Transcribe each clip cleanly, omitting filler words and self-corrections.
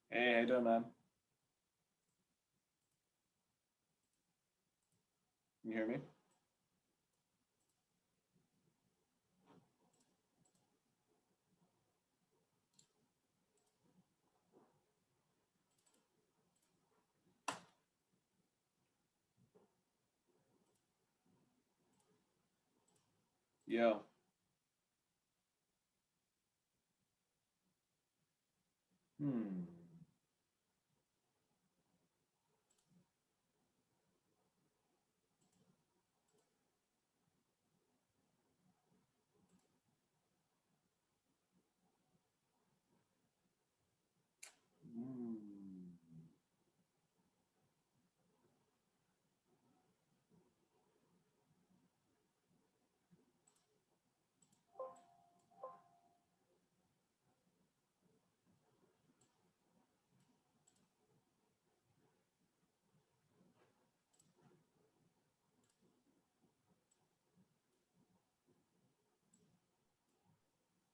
Hey, how you doing, man? Can you hear me? Yo.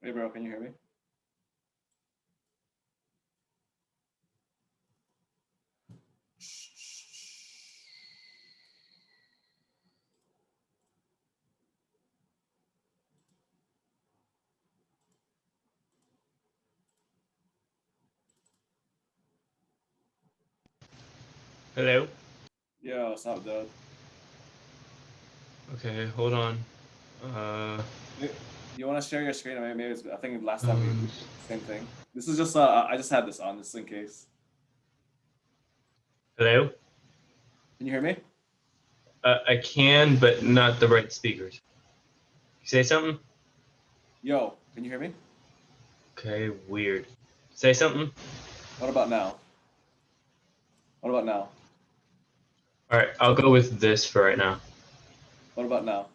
Hey, bro, can you hear me? Hello? Yo, what's up, dude? Okay, hold on. You want to share your screen? Maybe it's, I think last time we did the same thing. This is just, I just had this on just in case. Hello? Can you hear me? I can, but not the right speakers. You say something? Yo, can you hear me? Okay, weird. Say something? What about now? What about now? Alright, I'll go with this for right now. What about now?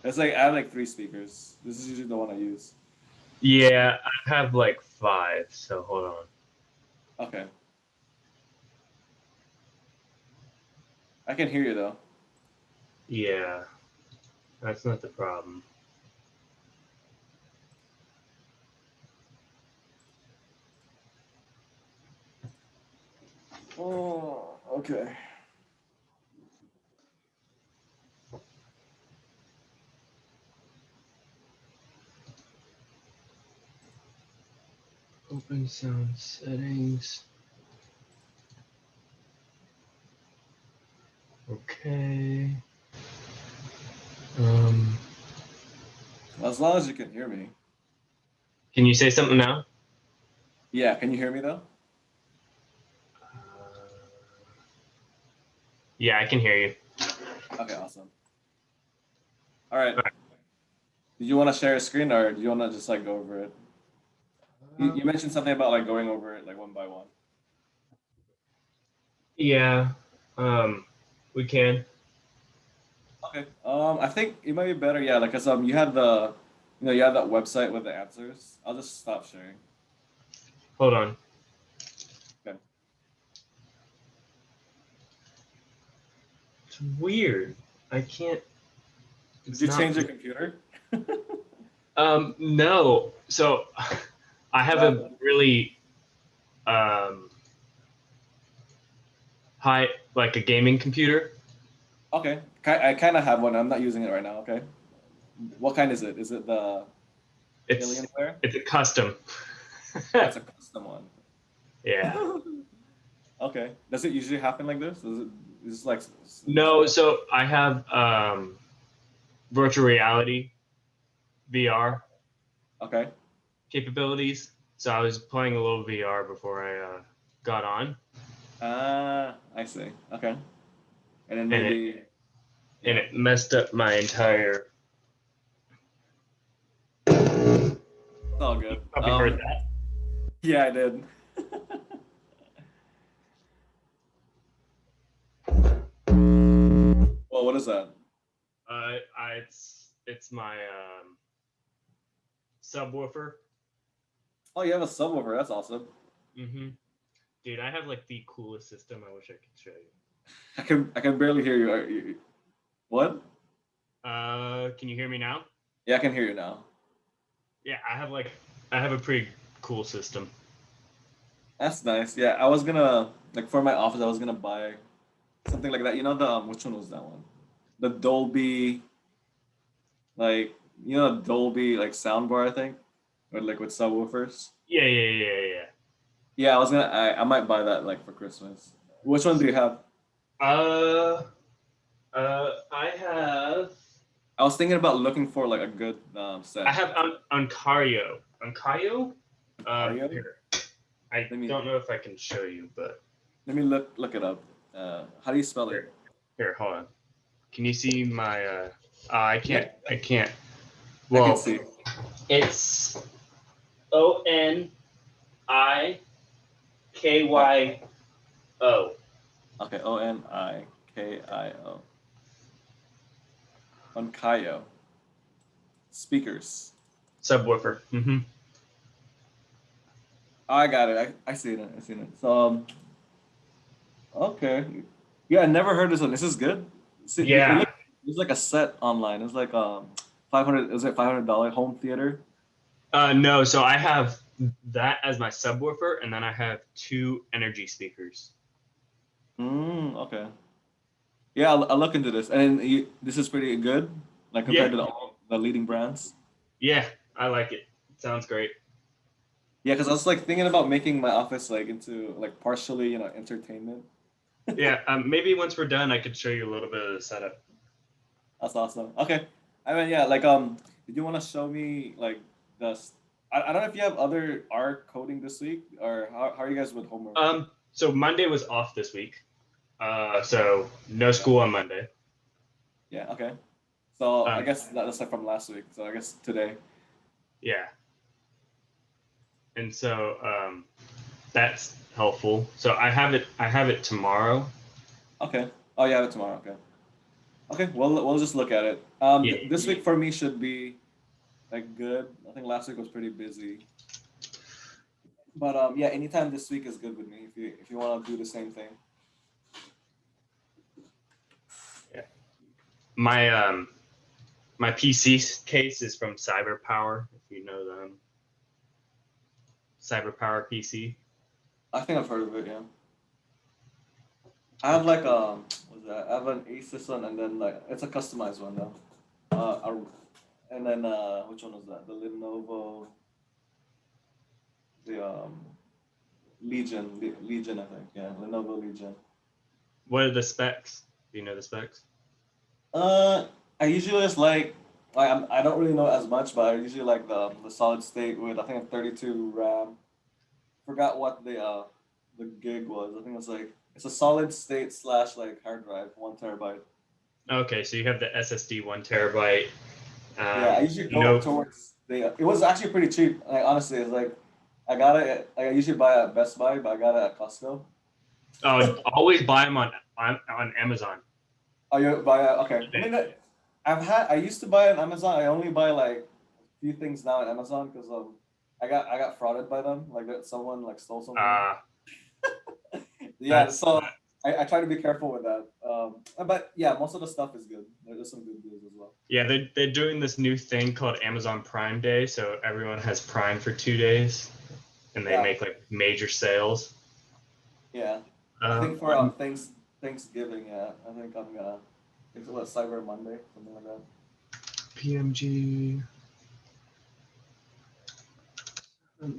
It's like, I have like 3 speakers. This is usually the one I use. Yeah, I have like 5, so hold on. Okay. I can hear you though. Yeah, that's not the problem. Oh, okay. Open sound settings. Okay. As long as you can hear me. Can you say something now? Yeah, can you hear me though? Yeah, I can hear you. Okay, awesome. All right. Do you want to share a screen or do you want to just like go over it? You mentioned something about like going over it like one by one. Yeah, we can. Okay. I think it might be better, yeah, like, cause you had the, you had that website with the answers. I'll just stop sharing. Hold on. Okay. It's weird. I can't Did you change your computer? No. So I have a really high, like a gaming computer. Okay, I kind of have one. I'm not using it right now. Okay, what kind is it? Is it the It's Alienware? it's a custom. That's a custom one. Yeah. Okay. Does it usually happen like this? Is this like No, so I have virtual reality VR Okay. capabilities. So I was playing a little VR before I got on, I see. Okay. And then and it maybe and yeah. it messed up my entire. It's all good. Probably heard that. Yeah, I did. Well, what is that? It's my subwoofer. Oh, you have a subwoofer. That's awesome. Mm-hmm. Dude, I have like the coolest system. I wish I could show you. I can barely hear you. What? Can you hear me now? Yeah, I can hear you now. Yeah, I have a pretty cool system. That's nice. Yeah, I was gonna like for my office, I was gonna buy something like that. You know the which one was that one? The Dolby, like Dolby like soundbar, I think, or like with subwoofers. Yeah. Yeah, I might buy that like for Christmas. Which one do you have? Uh, I have I was thinking about looking for like a good set. I have Ontario. Ontario? Ontario? Here. I Let me don't know if I can show you, but let me look it up. How do you spell it? here, hold on. Can you see my I can't Yeah, I can't. I can Well, see. it's ONIKYO. Okay, Onikio. Onkayo. Speakers. Subwoofer. Mm-hmm. Oh, I got it. I see it. I see it. So okay. Yeah, I never heard this one. This is good. See, Yeah. it's like a set online. It's like 500. Is it $500 home theater? No, so I have that as my subwoofer, and then I have two energy speakers. Okay. Yeah, I'll look into this. And then this is pretty good, like compared Yeah, to the leading brands. yeah, I like it. Sounds great. Yeah, because I was like thinking about making my office like into like partially, entertainment. Yeah, maybe once we're done, I could show you a little bit of the setup. That's awesome. Okay. I mean, yeah, like did you want to show me like the I don't know if you have other R coding this week or how are you guys with homework? So Monday was off this week, so no school on Monday. Yeah, okay. So I Um, guess that's like from last week. So I guess today. yeah, and so that's helpful. So I have it tomorrow. Okay. Oh, you have it tomorrow. Okay. Okay. Well, we'll just look at it. Yeah, This week for me should be like good. I think last week was pretty busy. But yeah, anytime this week is good with me if you want to do the same thing. yeah. My my PC case is from CyberPower, if you know them. CyberPower PC. I think I've heard of it. Yeah. I have like what's that? I have an Asus one, and then like it's a customized one though. And then which one was that? The Lenovo, the Legion, I think. Yeah, Lenovo Legion. What are the specs? Do you know the specs? Uh, I usually just I don't really know as much, but I usually like the solid state with I think a 32 RAM. Forgot what the gig was. I think it's a solid state slash like hard drive, 1 TB. Okay, so you have the SSD 1 TB. Yeah, I usually You go know, towards the. It was actually pretty cheap. Like honestly, it's like I got it. I usually buy it at Best Buy, but I got it at Costco. always buy them on Amazon. Oh, you buy it? Okay. I mean, I used to buy it on Amazon. I only buy like a few things now on Amazon because I got frauded by them. Like that someone like stole something. Yeah. That's So I try to be careful with that. But yeah, most of the stuff is good. There's some good deals as well. Yeah, they're doing this new thing called Amazon Prime Day, so everyone has Prime for 2 days, and they Yeah, make like major sales. yeah. I think for On Thanksgiving, yeah, I think I'm gonna. It's what, Cyber Monday, something like that. PMG.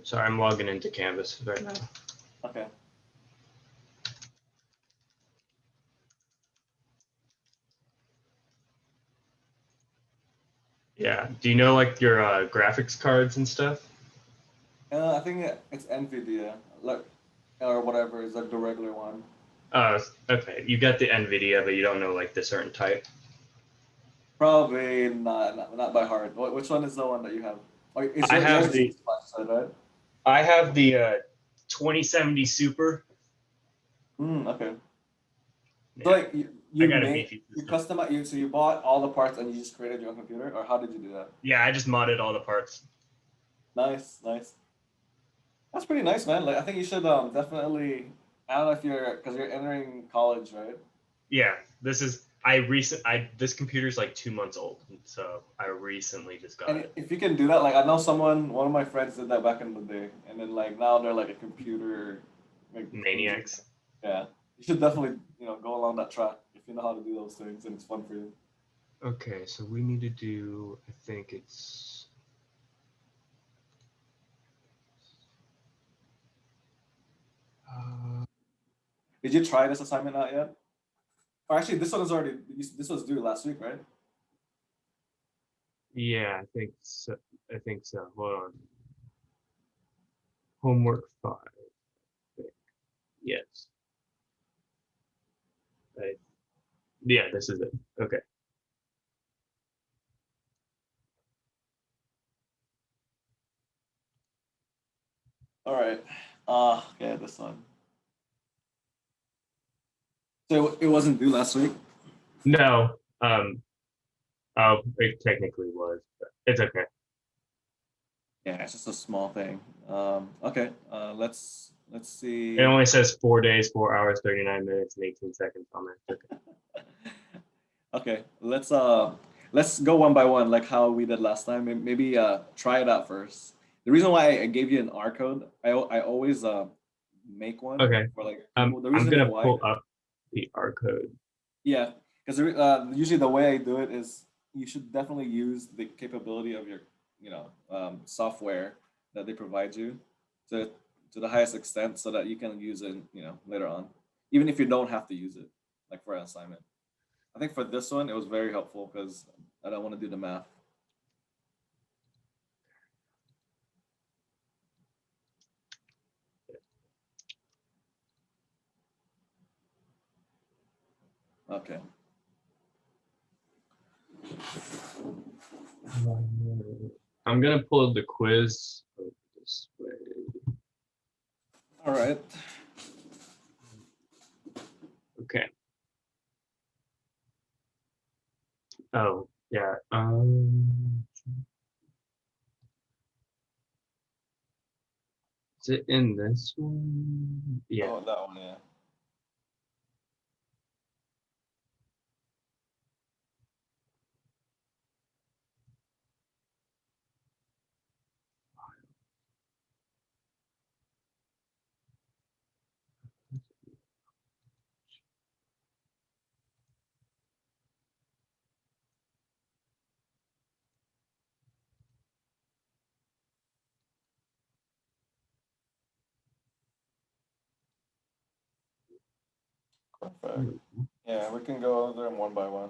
Sorry, I'm logging into Canvas right now. Okay. Yeah. Do you know like your graphics cards and stuff? I think it's Nvidia, like, or whatever is like the regular one. Okay. You got the NVIDIA, but you don't know like the certain type. Probably not by heart. Which one is the one that you have? Oh, it's I yours have is the side, right? I have the 2070 Super. Okay. So Yeah, like I you got a made beefy you system. customize you so you bought all the parts and you just created your own computer, or how did you do that? Yeah, I just modded all the parts. Nice, nice. That's pretty nice, man. Like I think you should definitely. I don't know if you're because you're entering college, right? Yeah, this computer's like 2 months old, so I recently just got And it. if you can do that, like I know one of my friends did that back in the day, and then like now they're like a computer like engineer. Maniacs. Yeah, you should definitely go along that track if you know how to do those things and it's fun for you. Okay, so we need to do, I think it's, uh, Did you try this assignment out yet? Or actually, this one is already this was due last week, right? yeah, I think so. I think so. Hold on. Homework 5. I think. Yes. I, yeah, this is it. Okay. All right. Okay, this one. So it wasn't due last week. No, oh, it technically was, but it's okay. Yeah, it's just a small thing. Okay. Let's It see. only says 4 days, 4 hours, 39 minutes, and 18 seconds on there. Okay. Okay, let's go one by one, like how we did last time. Maybe try it out first. The reason why I gave you an R code, I always make one Okay. for like people. The I'm reason gonna why, pull up the R code. yeah, because usually the way I do it is you should definitely use the capability of your software that they provide you to the highest extent so that you can use it later on, even if you don't have to use it like for an assignment. I think for this one, it was very helpful because I don't want to do the math. Okay. I'm gonna pull up the quiz this way. All right. Okay. Oh, yeah. Is it in this one? Yeah. Oh, that one, yeah. Perfect. Yeah, we can go over them one by one.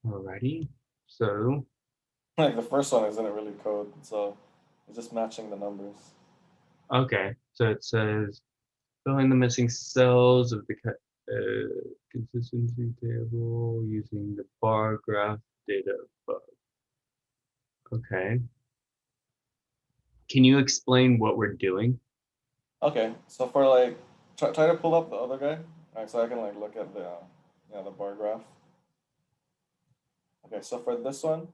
Alrighty. So, Like the first one isn't really code, so it's just matching the numbers. okay. So it says fill in the missing cells of the consistency table using the bar graph data above. Okay. Can you explain what we're doing? Okay, so for like, try to pull up the other guy, all right, so I can like look at the bar graph. Okay, so for this one,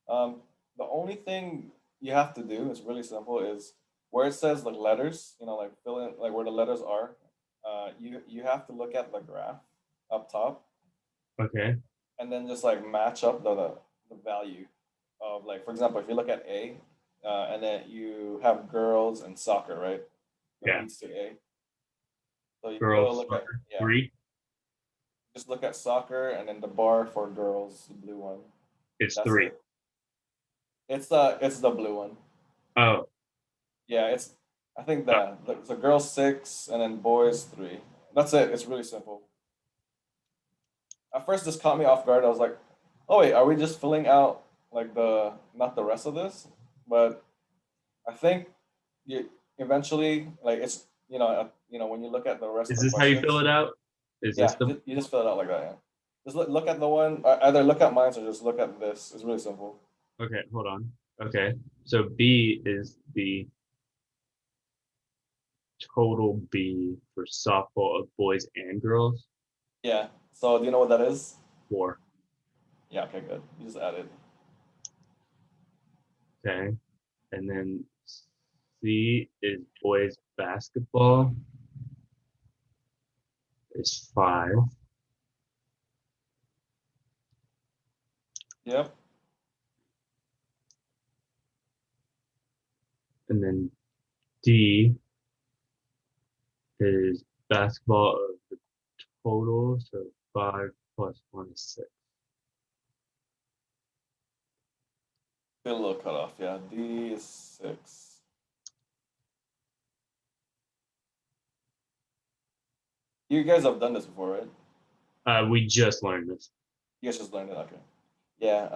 um, the only thing you have to do is really simple is where it says like letters, like fill in like where the letters are. You have to look at the graph up top, Okay. and then just like match up the value of, like, for example, if you look at A, and then you have girls and soccer, right? That Yeah. leads to A. So you go Girls look at, soccer. yeah, 3. just look at soccer, and then the bar for girls, the blue one. It's That's 3. it. It's the blue one. Oh, Yeah, I think uh, the girls 6 and then boys 3. That's it. It's really simple. At first, this caught me off guard. I was like, "Oh wait, are we just filling out like the not the rest of this?" But I think you eventually, like, it's when you look at the rest of is the this how you fill questions, it out? Is this yeah, the you just fill it out like that. Yeah, just look at the one. Either look at mine or just look at this. It's really simple. Okay, hold on. Okay. So B is the total B for softball of boys and girls. Yeah. So do you know what that is? 4. Yeah. Okay. Good. You just added. Okay. And then C is boys basketball is 5. Yep. And then D is basketball of the total, so 5 plus 1 is 6. Feel a little cut off. Yeah. D is 6. You guys have done this before, right? We just learned this. You guys just learned it. Okay. Yeah.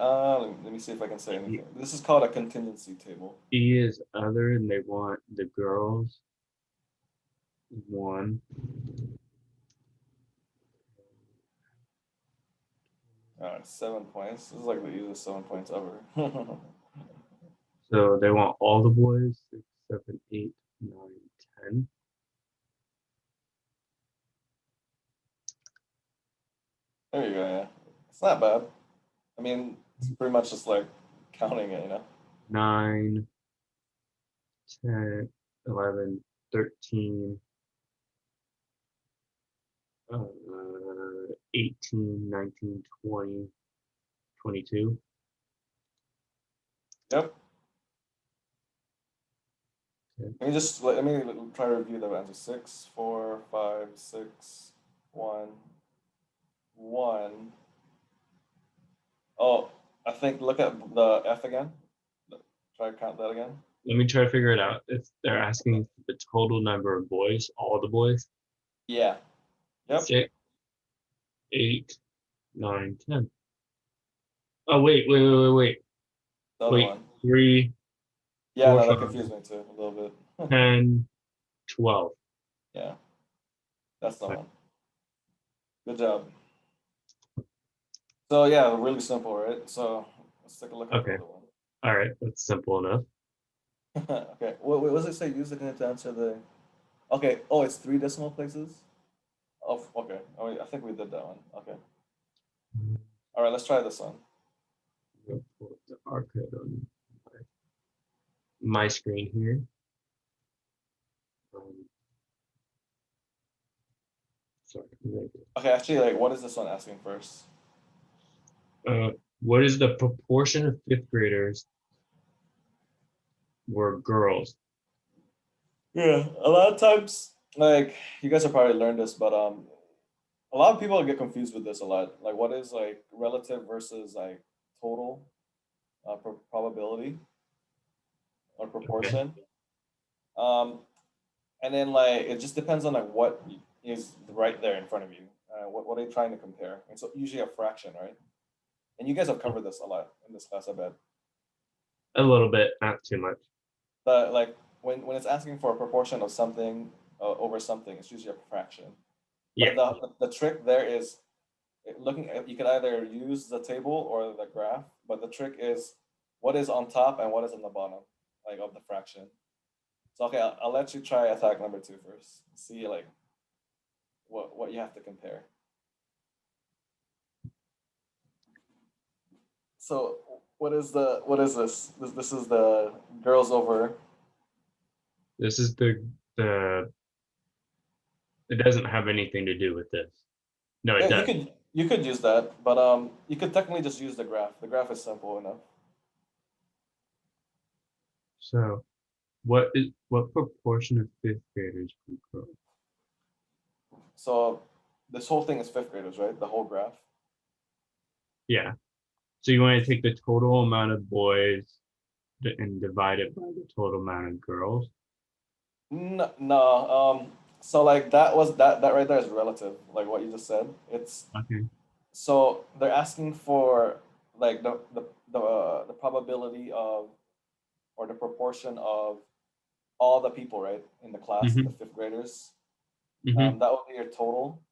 Let me see if I can say E anything. This is called a contingency table. is other, and they want the girls 1. 7 points. This is like the easiest 7 points ever. So they want all the boys 6, 7, 8, 9, 10. There you go. Yeah. It's not bad. I mean, it's pretty much just like counting it. 9, 10, 11, 13, 18, 19, 20, 22. Yep. Okay. Let me try to review the answer. 6, 4, 5, 6, 1, 1. Oh, I think look at the F again. Try to count that again. Let me try to figure it out. If they're asking the total number of boys, all the boys, Yeah. Yep. 6, 8, 9, 10. Oh, wait. The other Wait, one. 3, Yeah, 4, no, that 5, confused me too a little bit. 10, 12. Yeah, that's the Okay. one. Good job. So yeah, really simple, right? So let's take a look at the Okay. other one. All right. That's simple enough. Okay. What does it say? Use the command to answer the. Okay. Oh, it's 3 decimal places. Oh, okay. Oh, I think we did that one. Okay. All right. Let's try this one. Go pull up the arcade on my screen here. Um, sorry. Okay. Actually, like, what is this one asking first? Uh, what is the proportion of fifth graders were girls? Yeah, a lot of times, like, you guys have probably learned this, but a lot of people get confused with this a lot. Like, what is like relative versus like total probability or Okay. proportion? Um, and then like it just depends on like what is right there in front of you. What are you trying to compare? And so usually a fraction, right? And you guys have covered this a lot in this class, I bet. A little bit, not too much. But like when it's asking for a proportion of something over something, it's usually a fraction. Yeah. But the trick there is looking at, you can either use the table or the graph, but the trick is what is on top and what is on the bottom, like of the fraction. So okay, I'll let you try attack number 2 first. See like what you have to compare. So what is this? This is the girls over This is the. It doesn't have anything to do with this. No, it Yeah, does. you could use that, but you could technically just use the graph. The graph is simple enough. So, what proportion of fifth graders grew girls? So this whole thing is fifth graders, right? The whole graph. Yeah. So you want to take the total amount of boys and divide it by the total amount of girls. No, no. So like that right there is relative, like what you just said. It's Okay. so they're asking for like the probability of or the proportion of all the people, right, in the class, the Mm-hmm. fifth graders. Mm-hmm. That would be your total,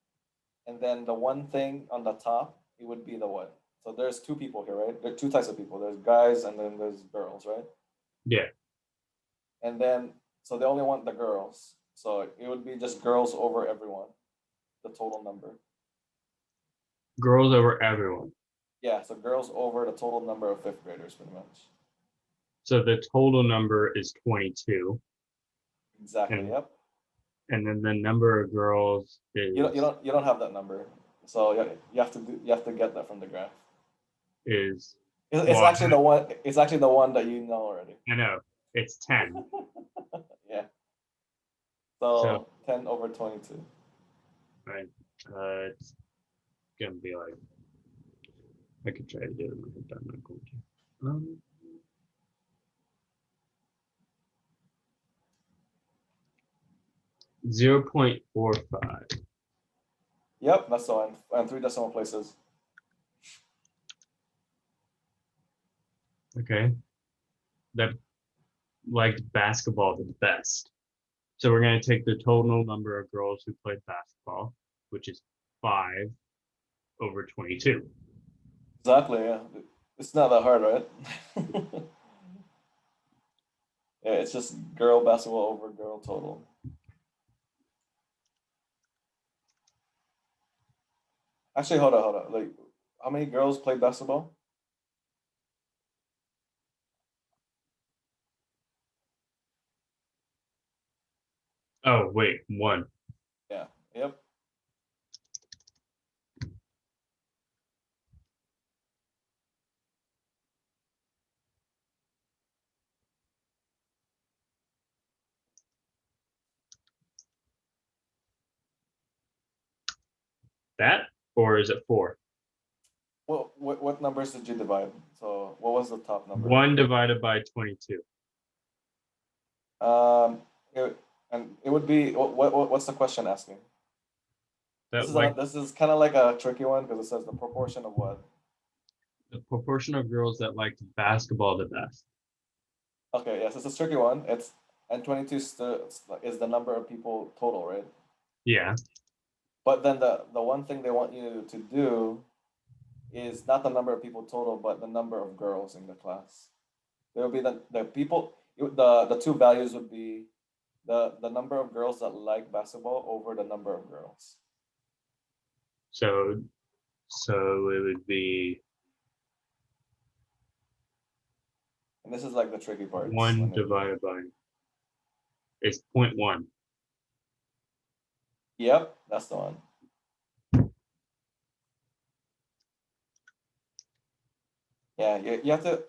and then the one thing on the top, it would be the what? So there's two people here, right? There are two types of people. There's guys and then there's girls, right? Yeah. And then so they only want the girls. So it would be just girls over everyone, the total number. Girls over everyone. Yeah, so girls over the total number of fifth graders, pretty much. So the total number is 22, Exactly. and Yep. and then the number of girls is You don't have that number, so you have to get that from the graph. is It's well, actually the one. It's actually the one that you know already. I know it's 10. Yeah. So So 10/22. right, it's gonna be like I could try to do it, but I'm not going to. 0.45. Yep, that's the one. And three decimal places. Okay, that liked basketball the best. So we're going to take the total number of girls who played basketball, which is 5 over 22. Exactly. Yeah. It's not that hard, right? Yeah, it's just girl basketball over girl total. Actually, hold on. Like, how many girls play basketball? Oh, wait, 1. Yeah. Yep. That? Or is it 4? What numbers did you divide? So what was the top number? 1 divided by 22. Um, it, and it would be what's the question asking? That like This is kind of like a tricky one because it says the proportion of what? the proportion of girls that liked basketball the best. Okay, yes, it's a tricky one. It's and 22 is the number of people total, right? Yeah. But then the one thing they want you to do is not the number of people total, but the number of girls in the class. There will be the people. The two values would be the number of girls that like basketball over the number of girls. So so it would be And this is like the tricky parts 1 when they do it. divided by it's 0.1. Yep, that's the one. Yeah, you have to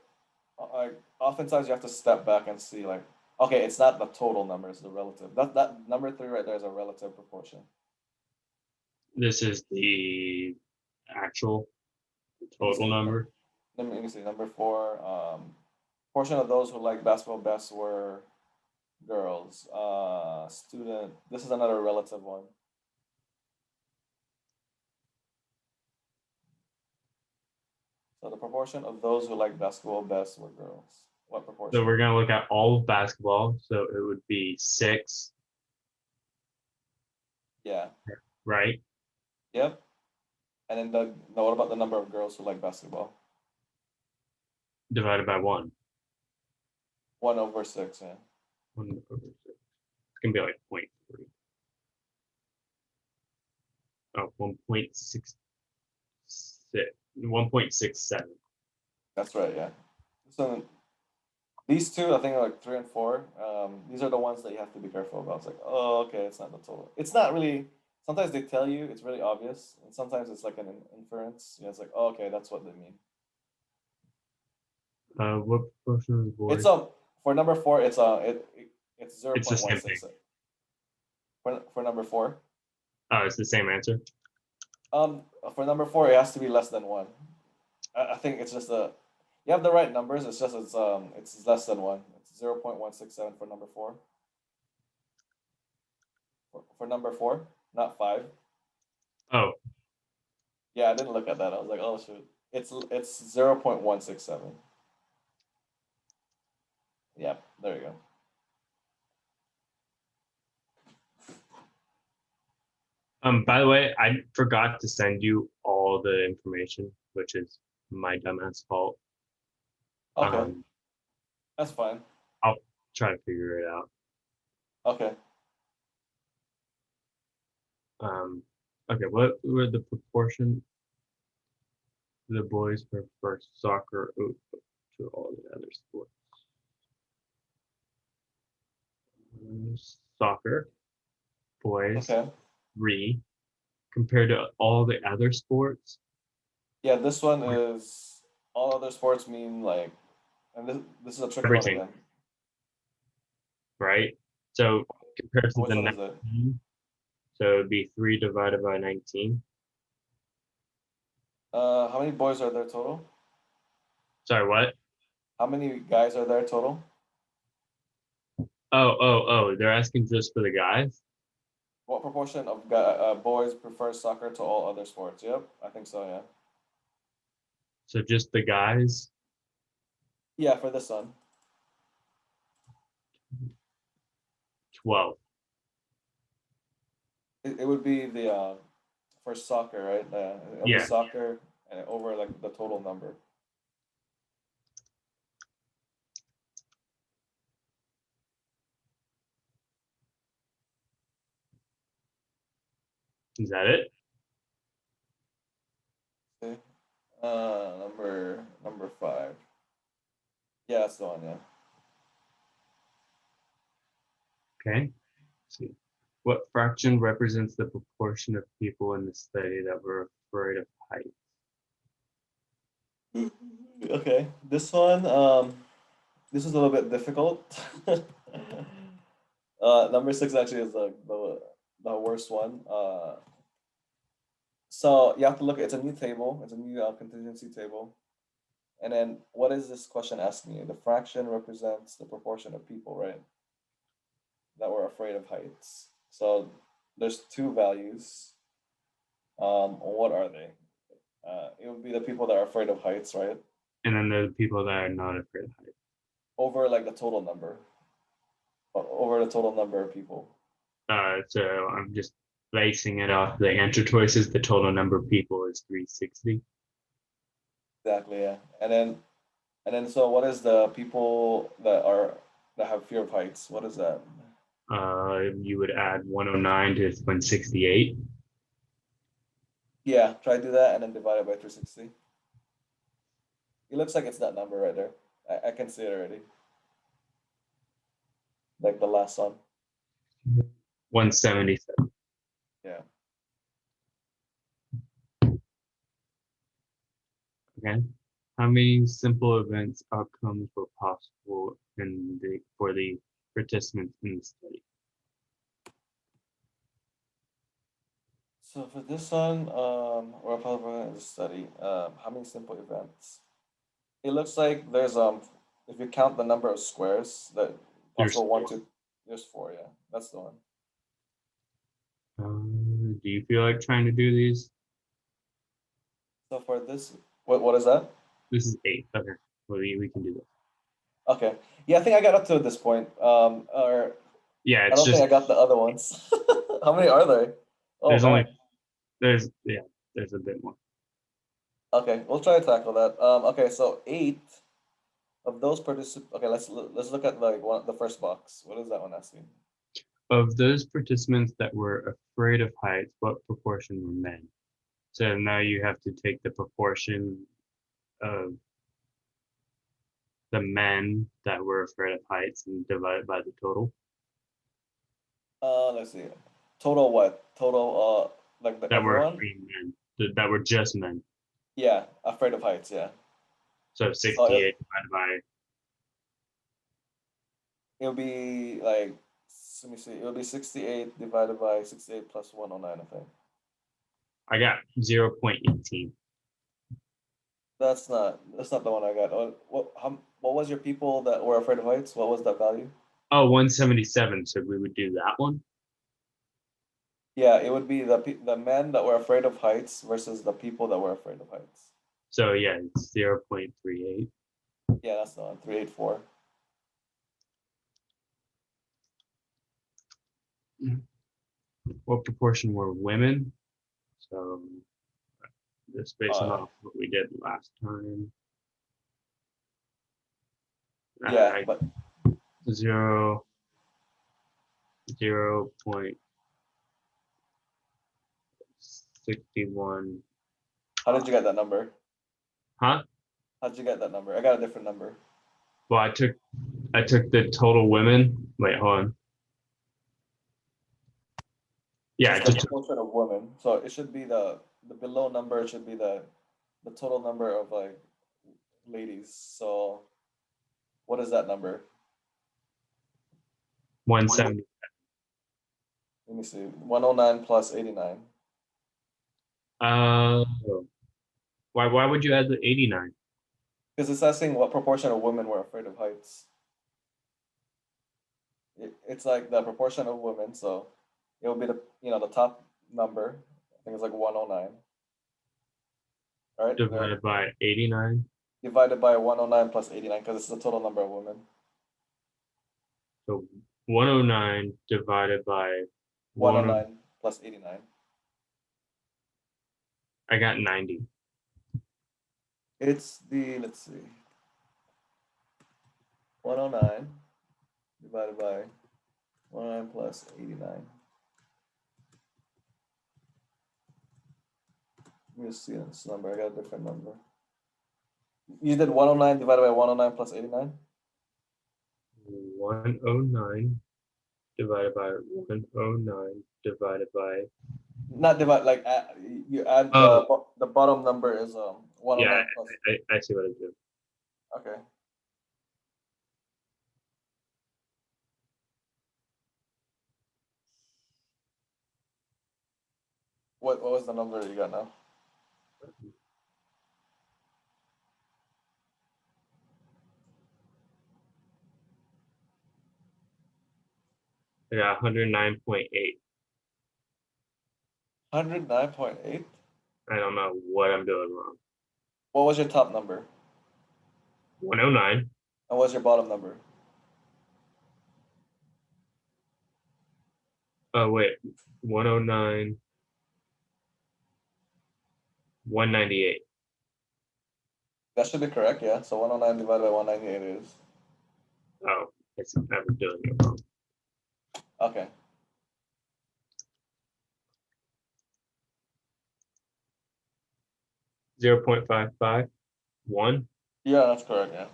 like oftentimes you have to step back and see like okay, it's not the total number, it's the relative. That number three right there is a relative proportion. This is the actual Let me total see. number. Let me see. Number four. Portion of those who like basketball best were girls. Student. This is another relative one. So the proportion of those who like basketball best were girls. What So proportion? we're going to look at all of basketball. So it would be 6, Yeah. right? Yep. And then what about the number of girls who like basketball? Divided by 1. 1/6. Yeah. 1 over 6. It's going to be like 0.3. Oh, 1.66. 1.67. That's right. Yeah. So These two, I think, are like 3 and 4. These are the ones that you have to be careful about. It's like, oh, okay, it's not the total. It's not really. Sometimes they tell you it's really obvious, and sometimes it's like an inference. You know, it's like, oh, okay, that's what they mean. What proportion of the It's boys? for number 4, it's zero It's the point one same thing. six. For number 4, Oh, it's the same answer. for number 4, it has to be less than 1. I think it's just a. You have the right numbers. It's just it's less than 1. It's 0.167 for number 4. For number 4, not 5. Oh, Yeah, I didn't look at that. I was like, oh shoot. It's 0.167. Yeah, there you go. by the way, I forgot to send you all the information, which is my dumbass fault. Okay, Um, that's fine. I'll try to figure it out. Okay. Okay, what were the proportion the boys prefer soccer to all the other sports? Soccer, boys, Okay. 3, compared to all the other sports, Yeah, this one is all other sports mean like, and this is a tricky one everything, again. right? So compared to Which the one is it? 19, so it'd be 3 divided by 19. How many boys are there total? Sorry, what? How many guys are there total? Oh, they're asking just for the guys? What proportion of boys prefer soccer to all other sports? Yep, I think so. Yeah. So just the guys? Yeah, for this one, 12. it would be the for soccer, right? It'll be Yeah. soccer and over like the total number. Is that it? Okay. Number 5. Yeah, that's the one. Yeah. Okay. Let's see. What fraction represents the proportion of people in the study that were afraid of height? Okay, this one, this is a little bit difficult. Number 6 actually is the worst one. So you have to look. It's a new table. It's a new contingency table. And then what is this question asking you? The fraction represents the proportion of people, right? That were afraid of heights. So there's two values. What are they? It would be the people that are afraid of heights, right? And then there are the people that are not afraid of height. Over like the total number. Over the total number of people. So I'm just basing it off the answer choices. The total number of people is 360. Exactly, yeah. And then so what is the people that have fear of heights? What is that? You would add 109 to 168. Yeah, try to do that and then divide it by 360. It looks like it's that number right there. I can see it already. Like the last one. 177. Yeah. Okay. How many simple events outcomes were possible for the participants in the study? So for this one, we're probably going to study how many simple events. It looks like if you count the number of squares, that There's possible one, 4. two, there's 4. Yeah, that's the one. Do you feel like trying to do these? So for this, what is that? This is 8. Okay. Well, we can do this. Okay. Yeah, I think I got up to this point. Or Yeah, I it's don't think just I got the other ones. How many are there? Oh there's only man. there's a bit more. Okay, we'll try to tackle that. Okay, so 8 of those participants. Okay, let's look at like the first box. What is that one asking? Of those participants that were afraid of heights, what proportion were men? So now you have to take the proportion of the men that were afraid of heights and divide it by the total Let's see. Total what? Total like that were everyone? free men, that were just men. Yeah, afraid of heights, yeah. So So 68 divided by, it'll be like let me see, it'll be 68 divided by 68 plus 109, I think. I got 0.18. That's not the one I got. What was your people that were afraid of heights? What was that value? Oh, 177. So we would do that one. Yeah, it would be the men that were afraid of heights versus the people that were afraid of heights. So yeah, it's 0.38. Yeah, that's the one. 384. What proportion were women? So just based Uh, off what we did last time. yeah, I but 0.61. how did you get that number? Huh? How did you get that number? I got a different number. Well, I took the total women. Wait, hold on. Yeah, I Just the just took, proportion of women. So it should be the below number should be the total number of like ladies. So what is that number? 170. Let me see. 109 plus 89. Uh, why would you add the 89? Because it's asking what proportion of women were afraid of heights. It's like the proportion of women, so it will be the top number. I think it's like 109, right? There, Divided by 89. divided by 109 plus 89 because it's the total number of women. So 109 divided by 1. 109 plus 89. I got 90. It's let's see, 109 divided by 109 plus 89. Let me just see this number. I got a different number. You did 109 divided by 109 plus 89? 109 divided by 109 divided by. Not divide, like you add Oh, the bottom number is yeah, 109 plus. I see what I do. Okay. What was the number you got now? I got 109.8. 109.8? I don't know what I'm doing wrong. What was your top number? 109. And what's your bottom number? Oh, wait. 109, 198. That should be correct, yeah. So 109 divided by 198 is. Oh, I was doing it wrong. Okay. 0.55. 1. Yeah, that's correct, yeah.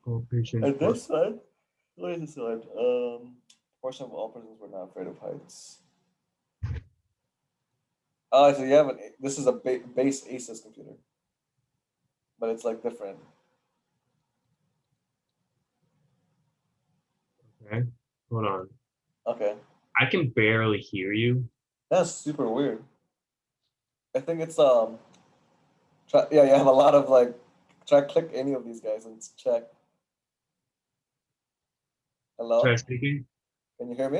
All patients And were. this side, what is this side? Portion of all persons were not afraid of heights. Oh, so you have this is a base ASUS computer, but it's like different. Okay. Hold on. Okay. I can barely hear you. That's super weird. I think it's yeah, you have a lot of like try click any of these guys and check. Try Hello? speaking. Can you hear me?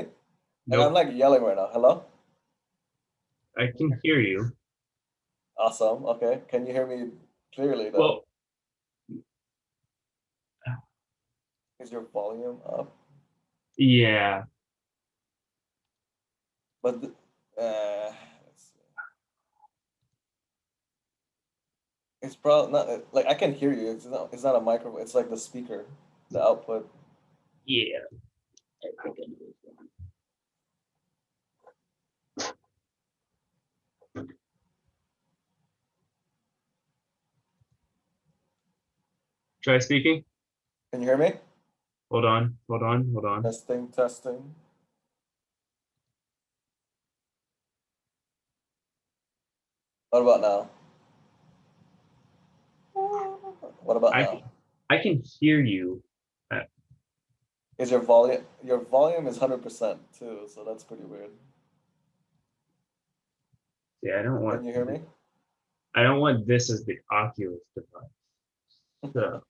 Like I'm Nope. like yelling right now. Hello? I can hear you. Awesome. Okay. Can you hear me clearly though? Well, Is your volume up? yeah. But let's see. It's probably not like I can hear you. It's not a microphone. It's like the speaker, the output. Yeah. I think I know this one. Try speaking. Can you hear me? Hold on, hold on, hold on. Testing, testing. What about now? What about I now? can, I can hear you. Is your volume is 100% too, so that's pretty weird. Yeah, Can you hear me? I don't want this as the Oculus device. So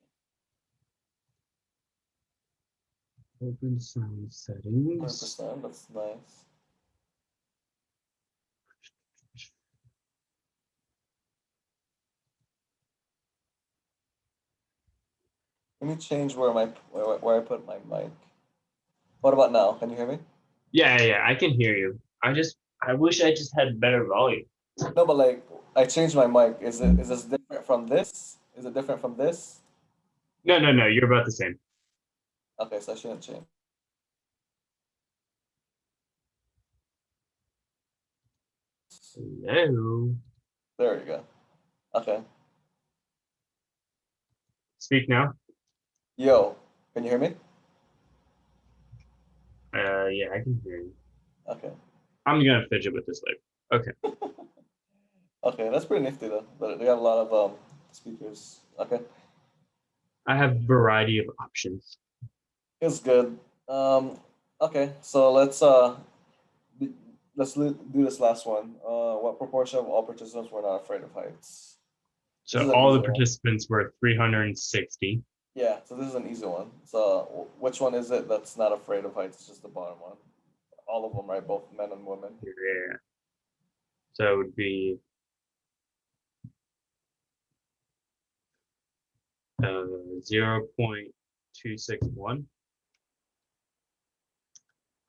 open sound settings. 100%, that's nice. Let me change where I put my mic. What about now? Can you hear me? Yeah, I can hear you. I wish I just had better volume. No, but like I changed my mic. Is this different from this? Is it different from this? No, you're about the same. Okay, so I shouldn't change. Hello. There you go. Okay. Speak now. Yo, can you hear me? Yeah, I can hear you. Okay. I'm gonna fidget with this later. Okay. Okay, that's pretty nifty though. But they got a lot of speakers. Okay, I have variety of options. it's good. Okay, so b- do this last one. What proportion of all participants were not afraid of heights? This So is an all easy the one. participants were 360. Yeah, so this is an easy one. So which one is it that's not afraid of heights? It's just the bottom one. All of them, right? Both men and women. Yeah. So it would be 0.261.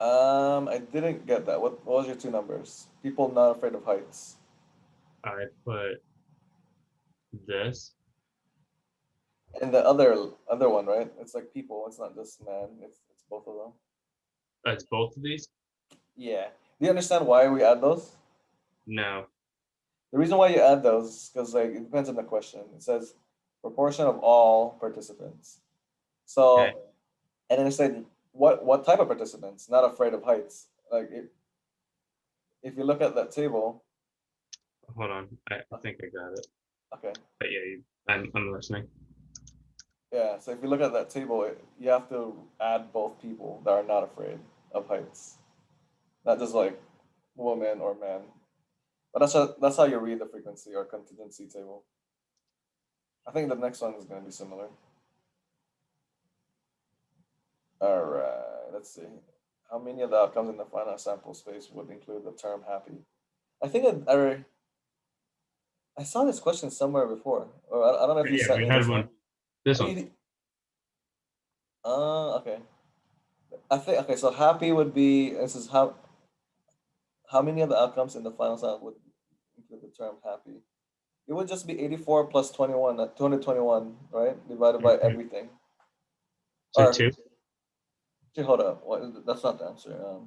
I didn't get that. What was your two numbers? People not afraid of heights. I put this. And the other one, right? It's like people. It's not just man. It's both of them. That's both of these? Yeah. Do you understand why we add those? No. The reason why you add those is because like it depends on the question. It says proportion of all participants. Okay. So and then it said what type of participants? Not afraid of heights. Like if you look at that table, Hold on. I think I got it. okay. But yeah, I'm listening. Yeah, so if you look at that table, you have to add both people that are not afraid of heights, not just like woman or man. But that's how you read the frequency or contingency table. I think the next one is going to be similar. All right, let's see. How many of the outcomes in the finite sample space would include the term happy? I think I saw this question somewhere before, or I don't know if you Yeah, sent we me had this one. one. This Oh, one. okay. I think okay. So happy would be this is how many of the outcomes in the final sample would include the term happy? It would just be 84 plus 21, 221, right? Divided by Mhm. everything. So Or two. actually, hold up. That's not the answer.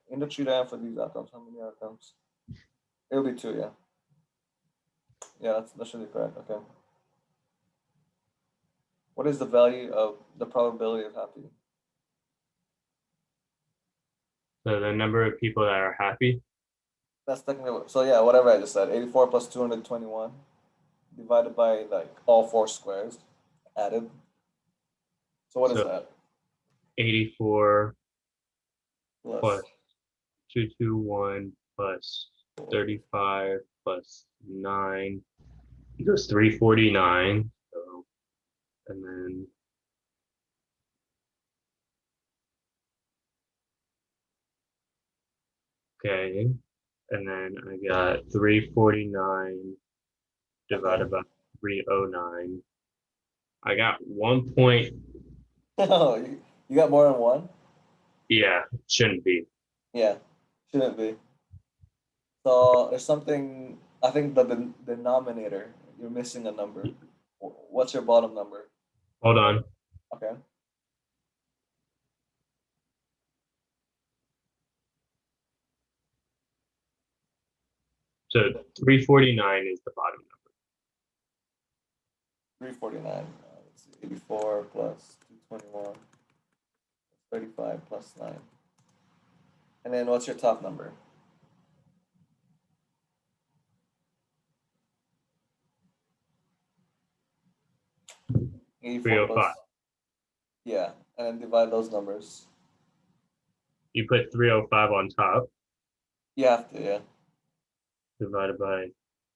In the tree diagram for these outcomes, how many outcomes? It'll be two, yeah. Yeah, that's really correct. Okay. What is the value of the probability of happy? So the number of people that are happy. That's technically so yeah, whatever I just said. 84 plus 221 divided by like all four squares added. So what is So that? 84 plus Plus 221 plus 35 plus 9 equals 349. So, and then, okay. And then I got 349 okay. divided by 309. I got 1 point. Oh, you got more than one? Yeah, shouldn't be. Yeah, shouldn't be. So there's something, I think the denominator, you're missing a number. What's your bottom number? Hold on. Okay. So 349 is the bottom 349. 84 plus 221, 35 plus 9. And then what's your top number? Eighty-four 305. plus, yeah, and then divide those numbers. You put 305 on top, You have to, yeah. divided by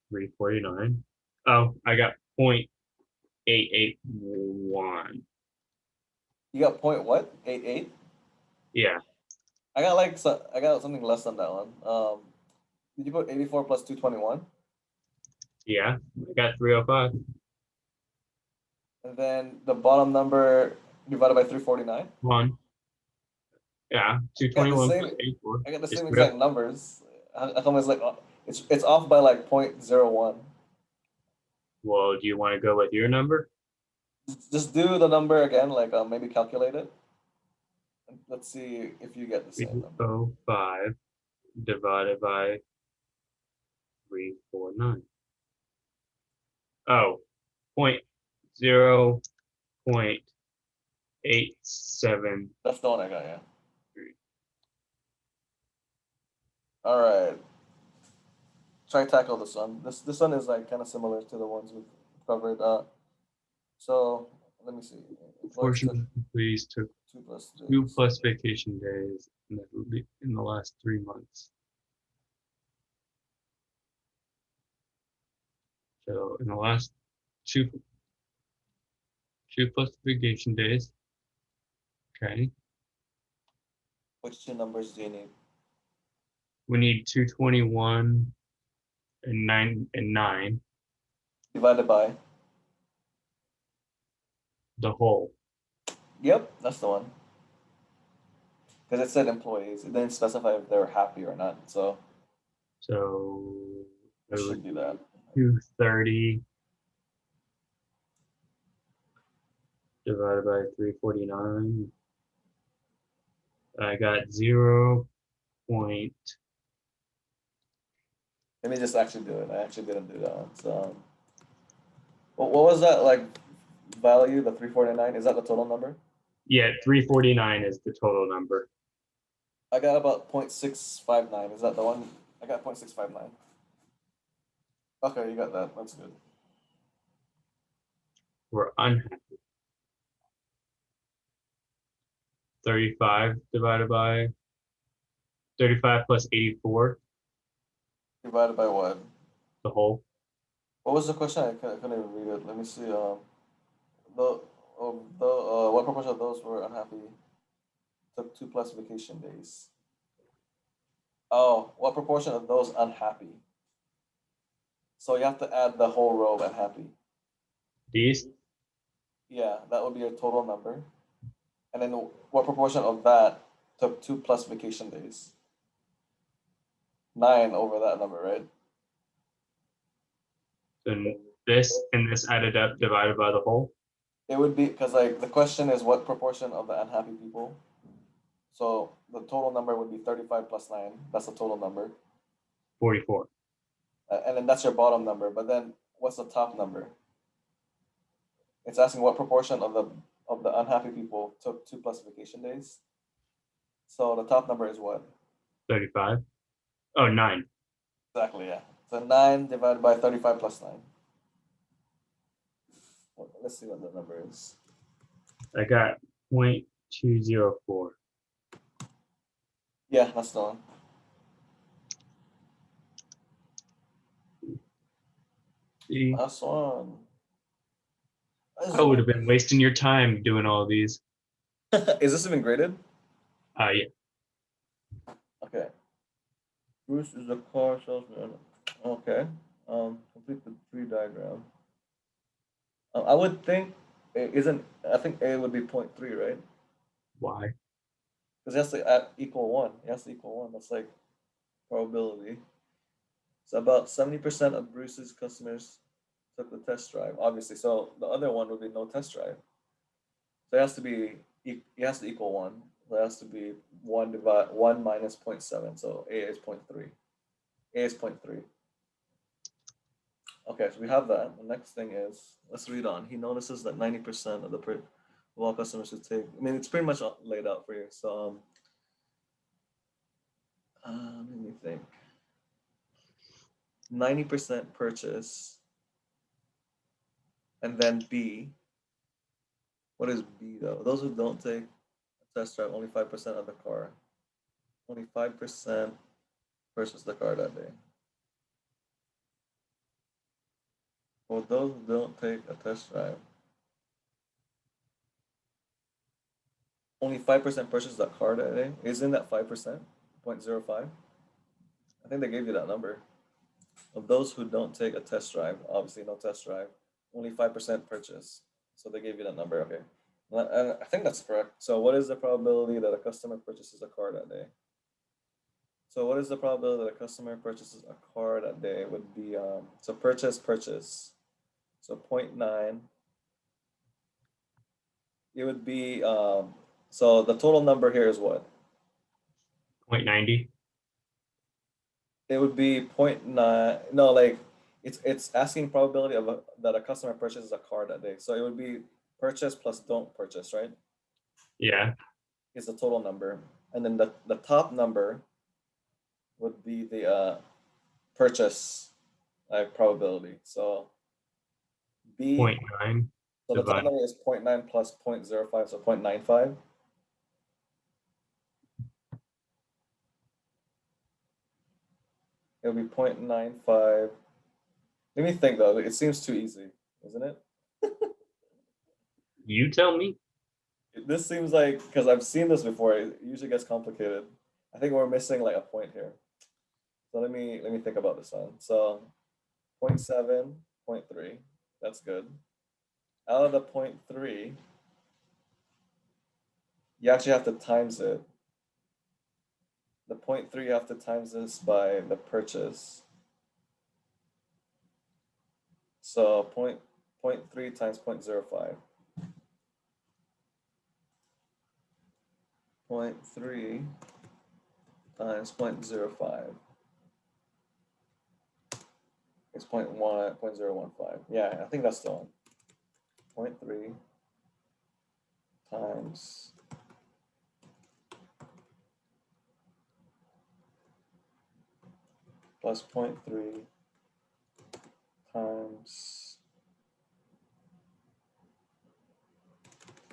349. Oh, I got 0.881. You got point what? 88? Yeah, I got like I got something less than that one. Did you put 84 plus 221? yeah, I got 305. And then the bottom number divided by 349? One. Yeah, I got the 221 same plus 84 I got the is same 305. exact numbers. How come it's like it's off by like 0.01? Well, do you want to go with your number? Just do the number again, like maybe calculate it. And let's see if you get the same number. 305 divided by 349. Oh, 0.87. That's the one I got, yeah. All right. Try tackle this one. This one is like kind of similar to the ones we've covered. So let me see. Employees took Portion employees took 2 plus 3. 2 plus vacation days in the last 3 months. So in the last two plus vacation days. Okay. Which two numbers do you need? We need 221 and 9 Divided by. the whole. Yep, that's the one. Because it said employees. It didn't specify if they were happy or not. So So it should be that. 230 divided by 349. I got 0. Let me just actually do it. I actually didn't do that one. So what was that like value? The 349? Is that the total number? Yeah, 349 is the total number. I got about 0.659. Is that the one? I got 0.659. Okay, you got that. That's good. We're unhappy. 35 divided by 35 plus 84, Divided by what? the whole. What was the question? I couldn't even read it. Let me see. What proportion of those were unhappy? Took 2 plus vacation days. Oh, what proportion of those unhappy? So you have to add the whole row of unhappy. These? Yeah, that would be your total number. And then what proportion of that took 2 plus vacation days? 9 over that number, right? Then this and this added up divided by the whole. It would be because like the question is what proportion of the unhappy people. So the total number would be 35 plus 9. That's the total number. 44. And then that's your bottom number. But then what's the top number? It's asking what proportion of the unhappy people took 2 plus vacation days. So the top number is what? 35. Oh, 9. Exactly, yeah. So 9 divided by 35 plus 9. Let's see what the number is. I got 0.204. Yeah, that's the one. See, Last one. I would have been wasting your time doing all of these. Is this even graded? Yeah. Okay. Bruce is a car salesman. Okay. Complete the tree diagram. I would think I think A would be 0.3, right? Why? Because it has to equal 1. It has to equal 1. That's like probability. So about 70% of Bruce's customers took the test drive, obviously. So the other one would be no test drive. So it has to equal 1. So it has to be 1 minus 0.7. So A is 0.3. A is 0.3. Okay, so we have that. The next thing is, let's read on. He notices that 90% of of all customers should take. I mean, it's pretty much laid out for you. So, let me think. 90% purchase, and then B. What is B though? Those who don't take a test drive, only 5% of the car. Only 5% purchase the car that day. For those who don't take a test drive, only 5% purchase that car that day. Isn't that 5%? 0.05? I think they gave you that number. Of those who don't take a test drive, obviously no test drive, only 5% purchase. So they gave you that number, okay. And I think that's correct. So what is the probability that a customer purchases a car that day? So what is the probability that a customer purchases a car that day would be, so purchase. So 0.9. It would be, so the total number here is what? 0.90. It would be 0.9. No, like it's asking probability of that a customer purchases a car that day. So it would be purchase plus don't purchase, right? Yeah. Is the total number. And then the top number would be the purchase probability. So B, 0.9 so the top divided. number is 0.9 plus 0.05, so 0.95. It would be 0.95. Let me think though. It seems too easy, isn't it? You tell me. This seems like, because I've seen this before, it usually gets complicated. I think we're missing like a point here. So let me think about this one. So 0.7, 0.3, that's good. Out of the 0.3, you actually have to times it. The 0.3, you have to times this by the purchase. So 0.3 times 0.05. 0.3 times 0.05 is 0.015. Yeah, I think that's the one. 0.3 times plus 0.3 times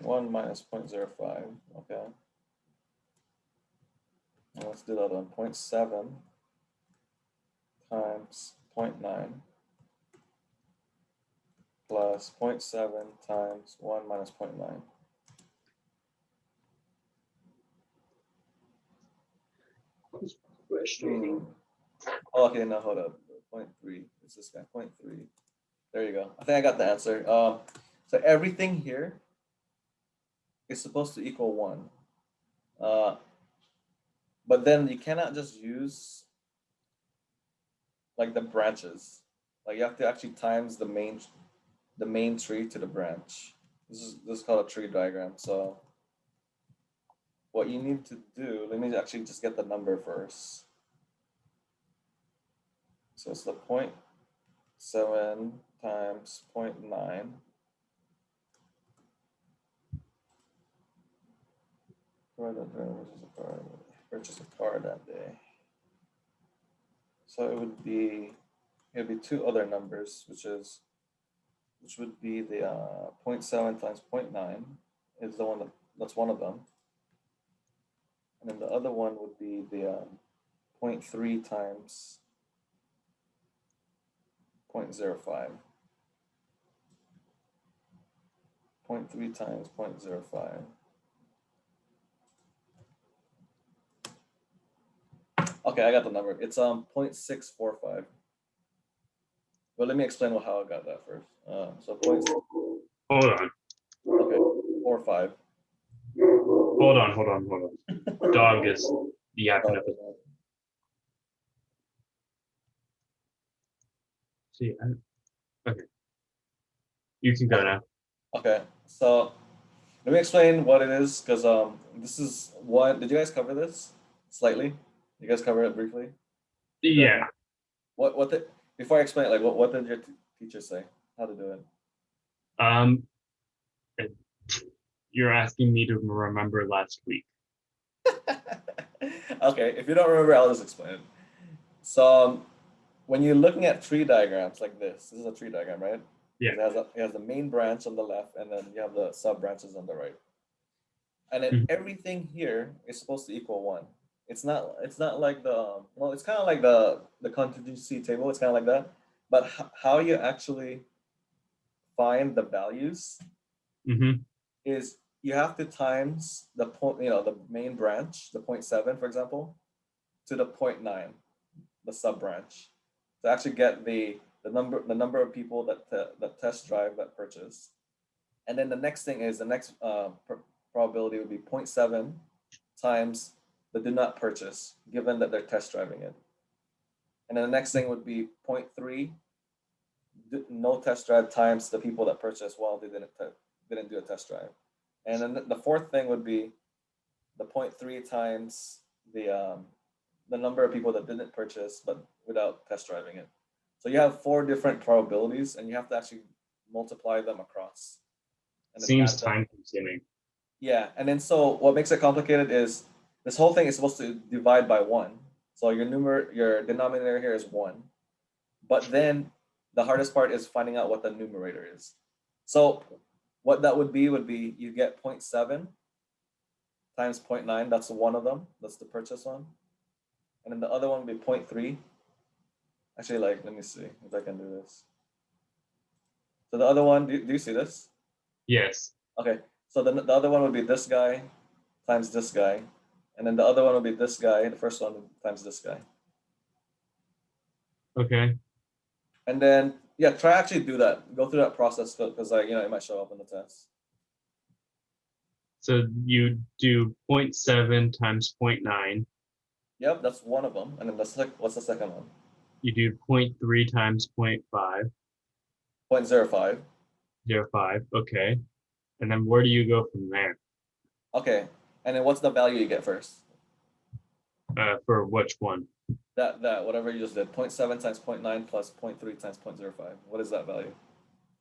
1 minus 0.05. Okay. And let's do that one. 0.7 times 0.9 plus 0.7 times 1 minus 0.9. Frustrating. Oh, okay, now hold up. 0.3. It's this guy. 0.3. There you go. I think I got the answer. So everything here is supposed to equal 1. But then you cannot just use like the branches. Like you have to actually times the main tree to the branch. This is called a tree diagram. So what you need to do, let me actually just get the number first. So it's the 0.7 times 0.9. Purchase a car that day. So it would be two other numbers, which would be the 0.7 times 0.9 is the one that's one of them. And then the other one would be the 0.3 times 0.05. 0.3 times 0.05. Okay, I got the number. It's 0.645. But let me explain how I got that first. So Hold on. Okay, 45. Hold on. Dog is yapping up. See, okay. You can go now. Okay, so let me explain what it is, because this is what, did you guys cover this slightly? You guys cover it briefly? Yeah. What before I explain, like what did your teacher say? How to do it? it- You're asking me to remember last week. Okay, if you don't remember, I'll just explain it. So when you're looking at tree diagrams like this is a tree diagram, right? Yeah. It has the main branch on the left, and then you have the sub branches on the right. And then Mhm. everything here is supposed to equal one. It's not like the well, it's kind of like the contingency table. It's kind of like that, but how you actually find the values Mhm. is you have to times the point, you know, the main branch, the 0.7, for example, to the 0.9, the sub branch, to actually get the number of people that test drive that purchase. And then the next thing is the next probability would be 0.7 times the do not purchase, given that they're test driving it. And then the next thing would be 0.3 no test drive times the people that purchased while they didn't do a test drive. And then the fourth thing would be the 0.3 times the number of people that didn't purchase but without test driving it. So you have 4 different probabilities, and you have to actually multiply them across and then Seems add them. time consuming. Yeah, and then so what makes it complicated is this whole thing is supposed to divide by 1. So your denominator here is 1. But then the hardest part is finding out what the numerator is. So what that would be you get 0.7 times 0.9. That's one of them. That's the purchase one. And then the other one would be 0.3. Actually, like, let me see if I can do this. So the other one, do you see this? Yes. Okay, so the other one would be this guy times this guy. And then the other one would be this guy, the first one times this guy. Okay. And then, yeah, try actually do that. Go through that process because, like, you know, it might show up in the test. So you do 0.7 times 0.9. Yep, that's one of them. And then what's the second one? You do 0.3 times 0.5. 0.05. 0.05. Okay. And then where do you go from there? Okay, and then what's the value you get first? For which one? That whatever you just did, 0.7 times 0.9 plus 0.3 times 0.05. What is that value?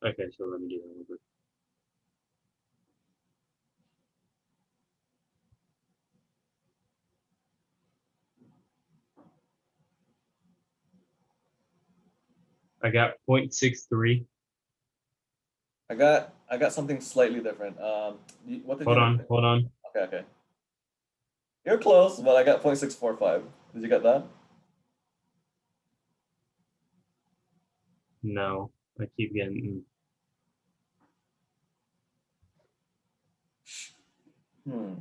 Okay, so let me do that over. I got 0.63. I got something slightly different. What did you Hold do? on, hold on. Okay. You're close, but I got 0.645. Did you get that? No, I keep getting. Hmm.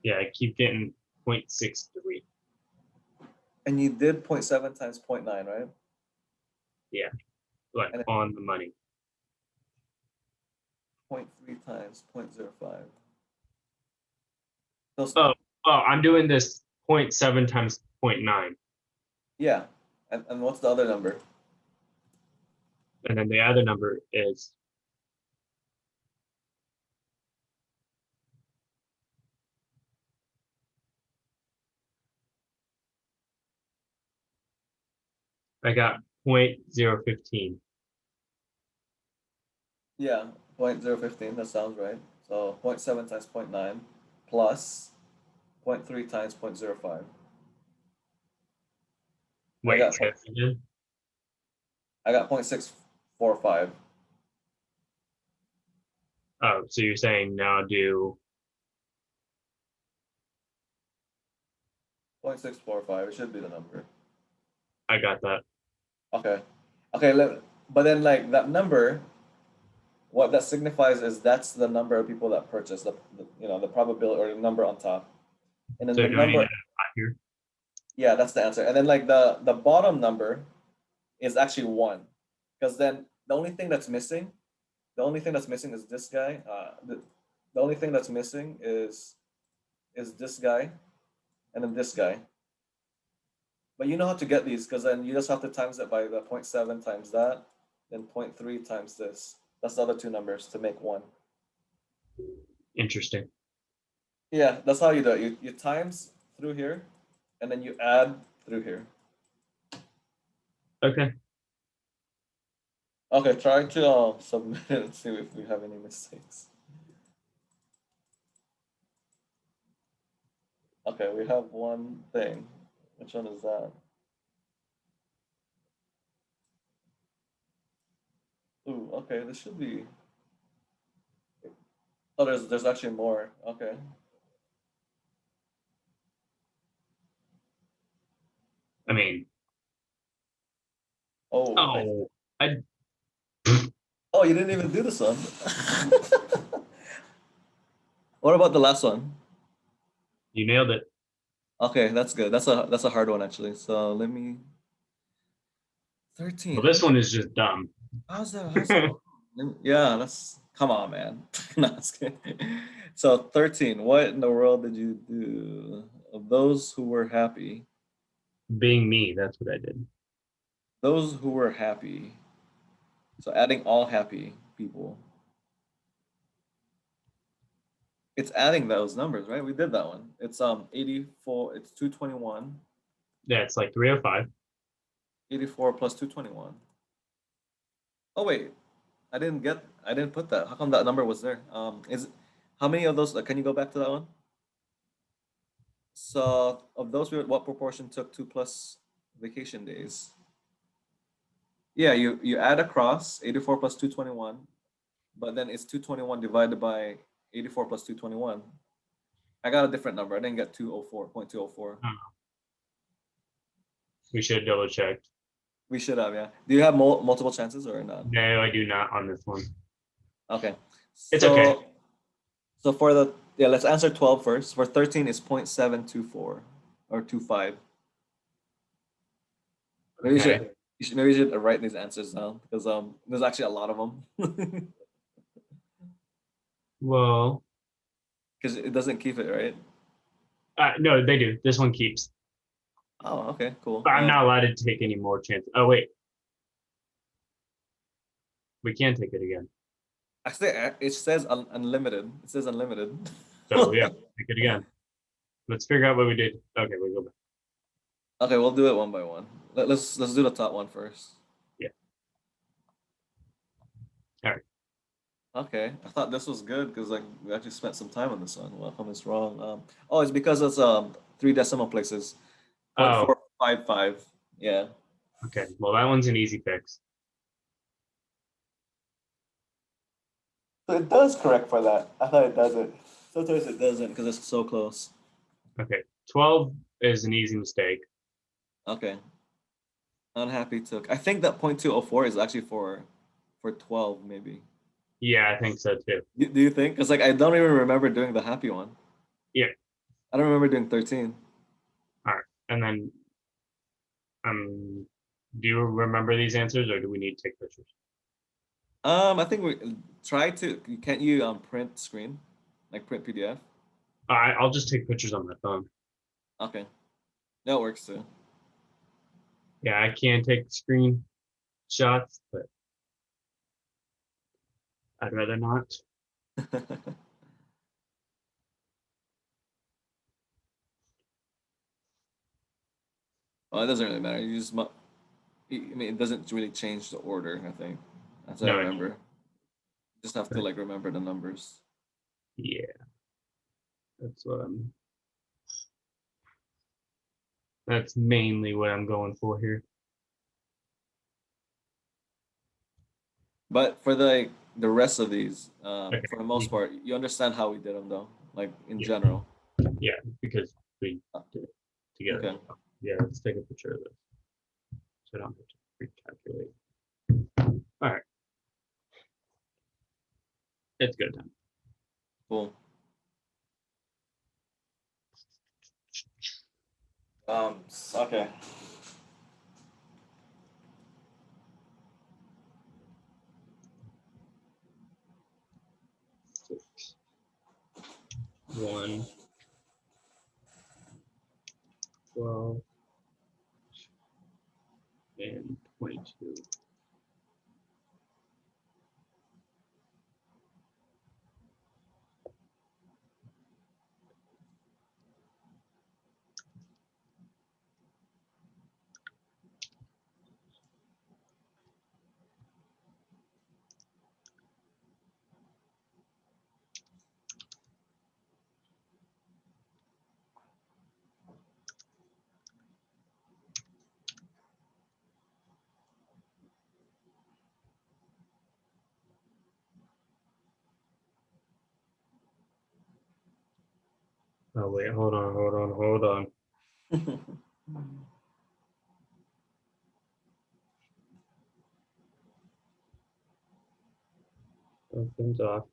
Yeah, I keep getting 0.63. And you did 0.7 times 0.9, right? Yeah, like And then on the money. 0.3 times 0.05. Those, Oh, I'm doing this 0.7 times 0.9. yeah. And what's the other number? And then the other number is I got 0.015. Yeah, 0.015. That sounds right. So 0.7 times 0.9 plus 0.3 times 0.05. I Wait, got say that again? I got 0.645. Oh, so you're saying now do 0.645. It should be the number. I got that. Okay. But then like that number, what that signifies is that's the number of people that purchase the probability or the number on top. And then So the do I need to number, add a 5 here? yeah, that's the answer. And then like the bottom number is actually 1. Because then the only thing that's missing is this guy. The only thing that's missing is this guy and then this guy. But you know how to get these because then you just have to times it by the 0.7 times that, then 0.3 times this. That's the other two numbers to make 1. Interesting. Yeah, that's how you do it. You times through here, and then you add through here. Okay. Okay, try to submit it and see if we have any mistakes. Okay, we have one thing. Which one is that? Ooh, okay, this should be. Oh, there's actually more. Okay. I mean, Oh, oh, I oh, you didn't even do this one. What about the last one? you nailed it. Okay, that's good. That's a hard one actually. So let me Well, 13. this one is just dumb. How's that? Yeah, that's come on, man. No, it's good. So 13. What in the world did you do? Of those who were happy, Being me, that's what I did. those who were happy. So adding all happy people. It's adding those numbers, right? We did that one. It's 84, it's 221. Yeah, it's like 305. 84 plus 221. Oh wait, I didn't put that. How come that number was there? Is how many of those can you go back to that one? So of those, what proportion took 2 plus vacation days? Yeah, you add across 84 plus 221, but then it's 221 divided by 84 plus 221. I got a different number. I didn't get 204.204. We should double check. We should have, yeah. Do you have multiple chances or not? No, I do not on this one. Okay. It's okay. So for the yeah, let's answer 12 first. For 13 is 0.724 or 25. Maybe Okay. maybe you should write these answers down because there's actually a lot of them. Well, Because it doesn't keep it, right? no, they do. This one keeps. Oh, okay, cool. But I'm not allowed to take any more chances. Oh, wait. We can take it again. Actually, it says unlimited. It says unlimited. So, yeah, take it again. Let's figure out what we did. Okay, we go back. Okay, we'll do it one by one. Let's do the top one first. Yeah. All right. Okay, I thought this was good because like we actually spent some time on this one. Well, how come it's wrong? Oh, it's because it's 3 decimal places. Point Oh, four five five. Yeah. okay. Well, that one's an easy fix. So it does correct for that. I thought it doesn't. Sometimes it doesn't because it's so close. Okay. 12 is an easy mistake. Okay. Unhappy took. I think that 0.204 is actually for 12 maybe. Yeah, I think so too. Do you think? Because like I don't even remember doing the happy one. Yeah. I don't remember doing 13. All right. And then, do you remember these answers or do we need to take pictures? I think we try to. Can't you print screen, like print PDF? I'll just take pictures on my phone. Okay, that works too. Yeah, I can take screen shots, but I'd rather not. Well, it doesn't really matter. You just, I mean, it doesn't really change the order. I think, as I No, remember. Just have to like remember the numbers. yeah, that's what that's mainly what I'm going for here. But for the rest of these, Okay. for the most part, you understand how we did them though, like in Yeah, general. yeah, because we did it together. Okay. Yeah, let's take a picture of this so I don't have to recalculate. All right, it's good time. Cool. Okay. Six, 1, 12, and 22. Oh wait, hold on. Opens off.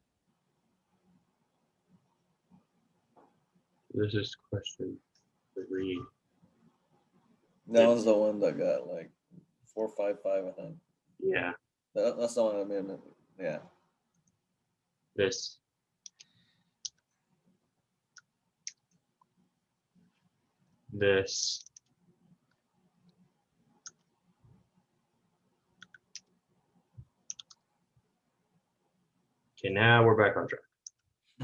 This is question 3. That was the one that got like 455, I think. Yeah, That's the one I mean. Yeah. this. This. Okay, now we're back on track.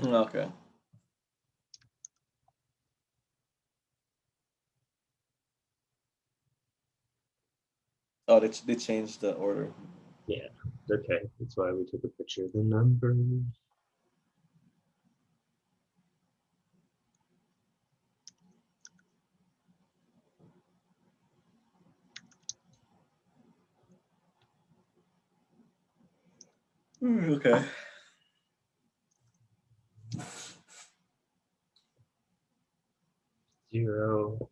Okay. Oh, they changed the order. Yeah, okay. That's why we took a picture of the numbers. Okay. Zero.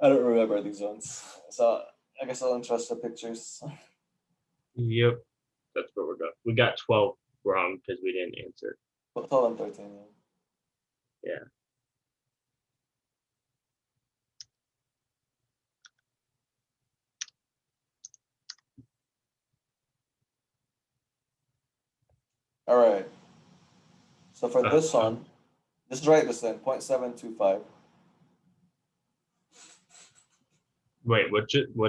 I don't remember these ones, so I guess I'll entrust the pictures. Yep, that's what we're going. We got 12 wrong because we didn't answer. Tell them 13. Yeah. All right. So for this one, just write this in 0.725. Wait, what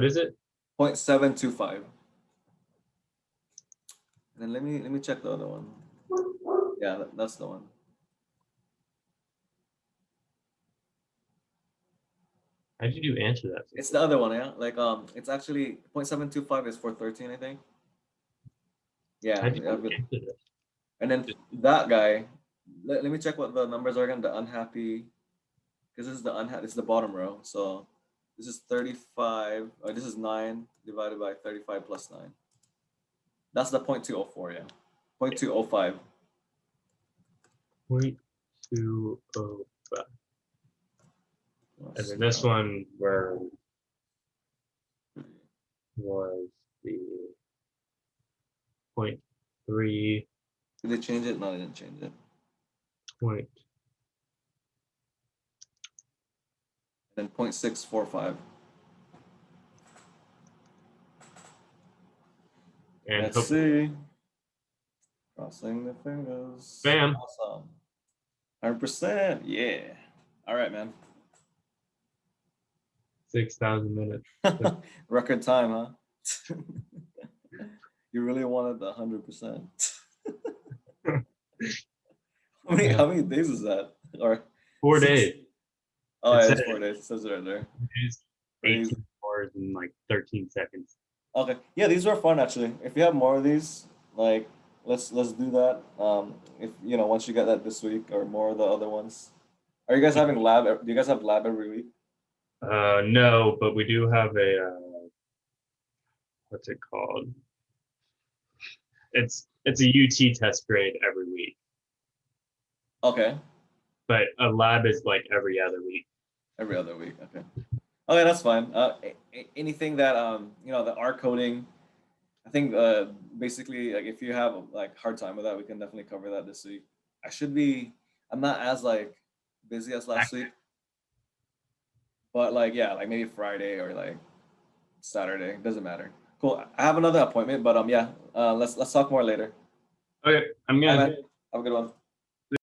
is it? 0.725. And then let me check the other one. Yeah, that's the one. How did you answer that? It's the other one, yeah. Like it's actually 0.725 is for 13, I think. Yeah. How did you answer this? And then that guy, let me check what the numbers are again. The unhappy, because this is the unhappy, this is the bottom row. So this is 35, or this is 9 divided by 35 plus 9. That's the 0.204, yeah. 0.205. 0.205. And then this one where was the 0.3. Did they change it? No, they didn't change it. Point. And then 0.645. And let's see. Crossing the fingers. Bam. Awesome. 100%. Yeah. All right, man. 6,000 minutes. Record time, huh? You really wanted the 100%. How many days is that? Or 4 days. Oh, yeah, it's 4 days. It says it right there. It's 18 hours and like 13 seconds. Okay. Yeah, these are fun actually. If you have more of these, like let's do that. If you know, once you get that this week or more of the other ones. Are you guys having lab? Do you guys have lab every week? No, but we do have a what's it called? It's a UT test grade every week. Okay. But a lab is like every other week. Every other week. Okay. Okay, that's fine. Anything that you know, the R coding. I think basically like if you have like hard time with that, we can definitely cover that this week. I'm not as like busy as last week. But like yeah, like maybe Friday or like Saturday, doesn't matter. Cool. I have another appointment, but yeah, let's talk more later. Okay, I'm gonna. Have a good one.